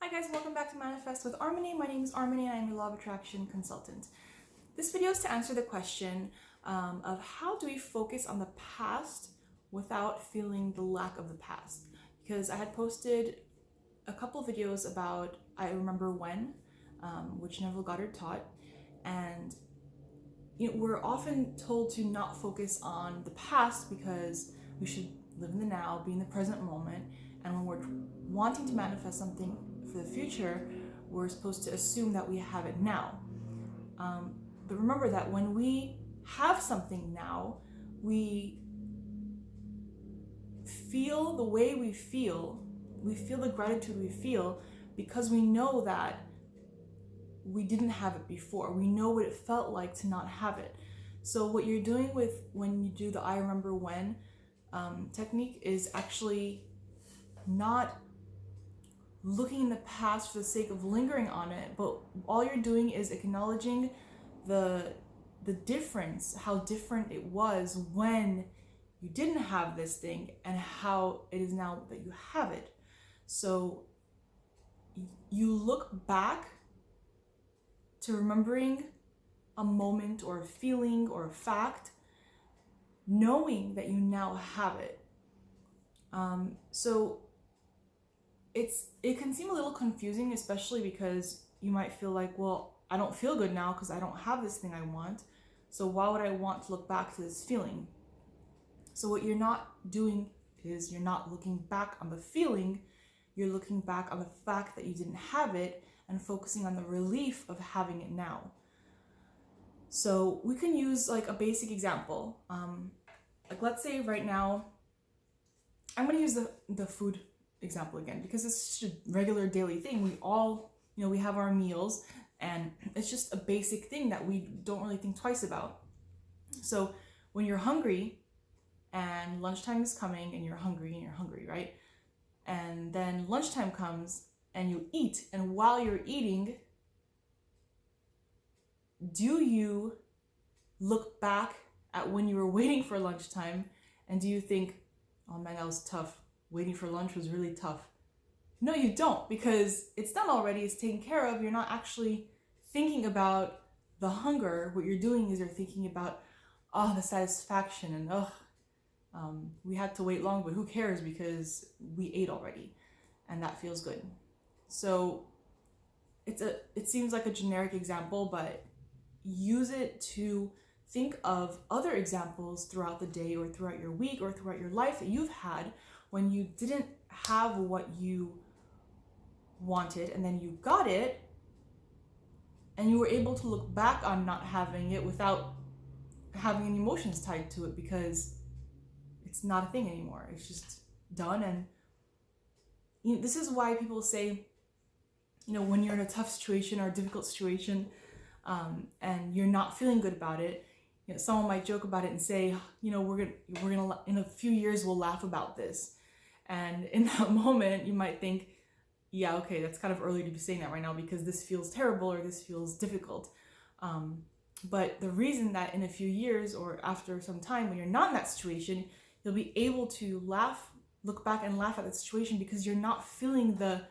Hi guys, welcome back to Manifest with Armine. My name is Armine and I'm a law of attraction consultant. This video is to answer the question of how do we focus on the past without feeling the lack of the past? Because I had posted a couple videos about I Remember When, which Neville Goddard taught, and we're often told to not focus on the past because we should live in the now, be in the present moment, and when we're wanting to manifest something for the future, we're supposed to assume that we have it now. But remember that when we have something now, we feel the way we feel the gratitude we feel because we know that we didn't have it before. We know what it felt like to not have it. So what you're doing when you do the I Remember When technique is actually not looking in the past for the sake of lingering on it, but all you're doing is acknowledging the difference, how different it was when you didn't have this thing and how it is now that you have it. So you look back to remembering a moment or a feeling or a fact, knowing that you now have it. So it can seem a little confusing, especially because you might feel like, well, I don't feel good now because I don't have this thing I want. So why would I want to look back to this feeling? So what you're not doing is you're not looking back on the feeling, you're looking back on the fact that you didn't have it and focusing on the relief of having it now. So we can use like a basic example. Like let's say right now, I'm going to use the food example again because it's just a regular daily thing. We all, we have our meals and it's just a basic thing that we don't really think twice about. So when you're hungry and lunchtime is coming and you're hungry, right? And then lunchtime comes and you eat, and while you're eating, do you look back at when you were waiting for lunchtime and do you think, oh man, that was tough. Waiting for lunch was really tough. No, you don't, because it's done already, it's taken care of. You're not actually thinking about the hunger. What you're doing is you're thinking about, the satisfaction and, we had to wait long, but who cares because we ate already and that feels good. So it seems like a generic example, but use it to think of other examples throughout the day or throughout your week or throughout your life that you've had when you didn't have what you wanted and then you got it and you were able to look back on not having it without having any emotions tied to it because it's not a thing anymore. It's just done. And this is why people say, when you're in a tough situation or a difficult situation and you're not feeling good about it, someone might joke about it and say, we're gonna in a few years we'll laugh about this. And in that moment, you might think, yeah, okay, that's kind of early to be saying that right now because this feels terrible or this feels difficult. But the reason that in a few years or after some time when you're not in that situation, you'll be able to look back and laugh at the situation because you're not feeling the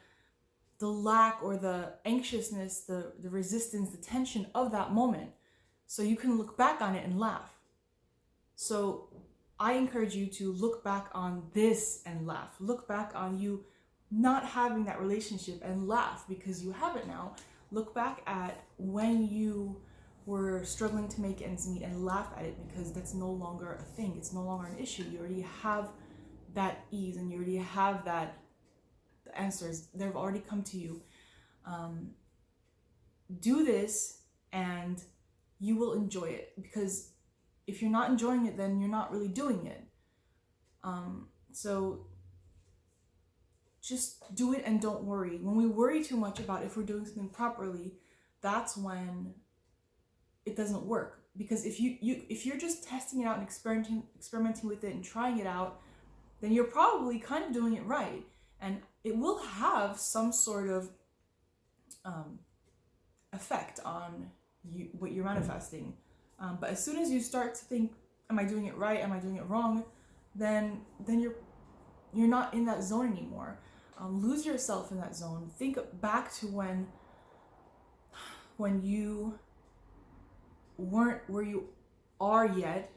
lack or the anxiousness, the resistance, the tension of that moment. So you can look back on it and laugh. So I encourage you to look back on this and laugh. Look back on you not having that relationship and laugh because you have it now. Look back at when you were struggling to make ends meet and laugh at it because that's no longer a thing. It's no longer an issue. You already have that ease and you already have the answers. They've already come to you. Do this and you will enjoy it because if you're not enjoying it, then you're not really doing it. So just do it and don't worry. When we worry too much about if we're doing something properly, that's when it doesn't work. Because if you're just testing it out and experimenting with it and trying it out, then you're probably kind of doing it right. And it will have some sort of effect on what you're manifesting. But as soon as you start to think, am I doing it right? Am I doing it wrong? Then you're not in that zone anymore. Lose yourself in that zone. Think back to when you weren't where you are yet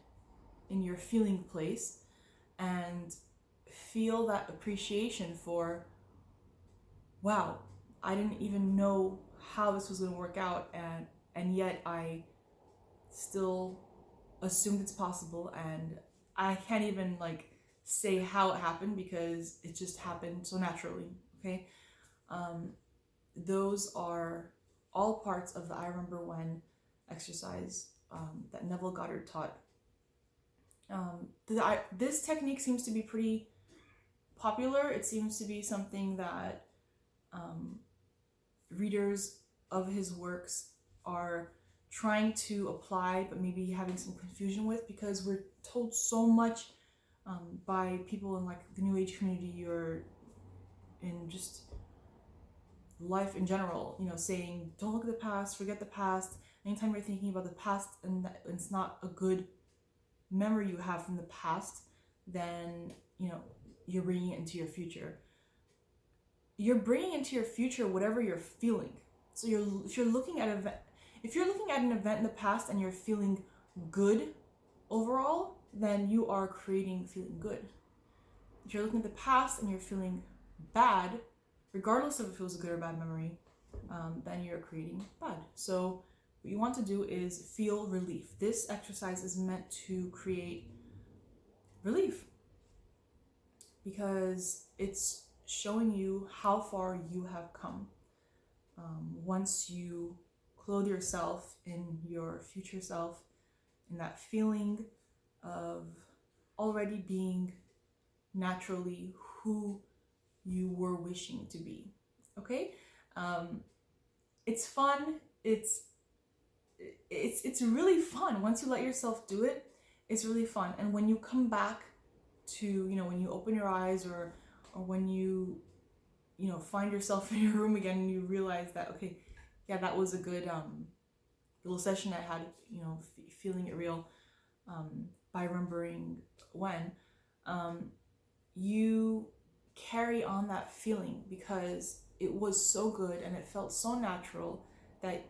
in your feeling place, and feel that appreciation for, wow, I didn't even know how this was going to work out, and yet I still assumed it's possible, and I can't even like say how it happened because it just happened so naturally. Okay, those are all parts of the I remember when exercise that Neville Goddard taught. This technique seems to be pretty popular. It seems to be something that readers of his works are trying to apply, but maybe having some confusion with, because we're told so much by people in like the New Age community or in just life in general, you know, saying don't look at the past, forget the past. Anytime you're thinking about the past and it's not a good memory you have from the past, then, you know, you're bringing it into your future. You're bringing into your future whatever you're feeling. So if you're looking at an event in the past and you're feeling good overall, then you are creating feeling good. If you're looking at the past and you're feeling bad, regardless of if it was a good or bad memory, then you're creating bad. So what you want to do is feel relief. This exercise is meant to create relief because it's showing you how far you have come. Once you clothe yourself in your future self, in that feeling of already being naturally who you were wishing to be. Okay? It's fun. It's really fun. Once you let yourself do it, it's really fun. And when you come back to, you know, when you open your eyes or when you know, find yourself in your room again and you realize that, okay, yeah, that was a good little session I had, you know, feeling it real, by remembering when, you carry on that feeling because it was so good and it felt so natural that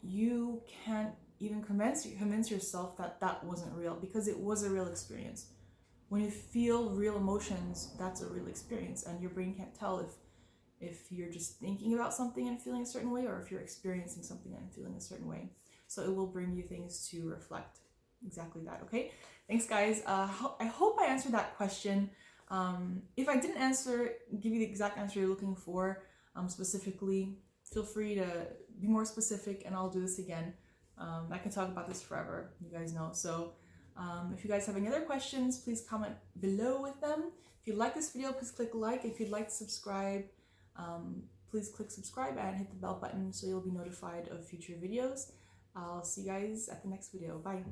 you can't even convince yourself that that wasn't real, because it was a real experience. When you feel real emotions, that's a real experience, and your brain can't tell if you're just thinking about something and feeling a certain way, or if you're experiencing something and feeling a certain way. So it will bring you things to reflect exactly that. Okay, thanks guys. I hope I answered that question. If I didn't give you the exact answer you're looking for specifically, feel free to be more specific and I'll do this again. I can talk about this forever, you guys know. So if you guys have any other questions, please comment below with them. If you like this video, please click like. If you'd like to subscribe, please click subscribe and hit the bell button so you'll be notified of future videos. I'll see you guys at the next video. Bye.